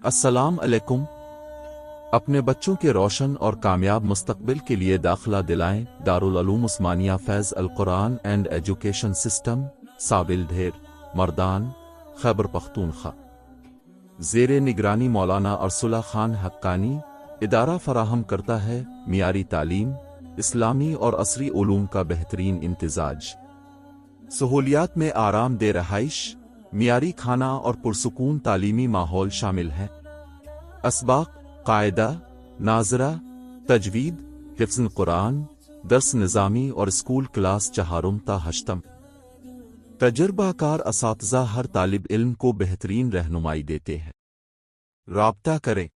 السلام علیکم۔ اپنے بچوں کے روشن اور کامیاب مستقبل کے لیے داخلہ دلائیں دارالعلوم عثمانیہ فیض القرآن اینڈ ایجوکیشن سسٹم، سابل ڈھیر، مردان، خیبر پختونخوا۔ زیر نگرانی مولانا ارسلہ خان حقانی، ادارہ فراہم کرتا ہے معیاری تعلیم، اسلامی اور عصری علوم کا بہترین امتزاج۔ سہولیات میں آرام دہ رہائش، معیاری کھانا اور پرسکون تعلیمی ماحول شامل ہیں۔ اسباق، قاعدہ، ناظرہ، تجوید، حفظ قرآن، درس نظامی اور اسکول کلاس چہارم تا ہشتم۔ تجربہ کار اساتذہ ہر طالب علم کو بہترین رہنمائی دیتے ہیں۔ رابطہ کریں۔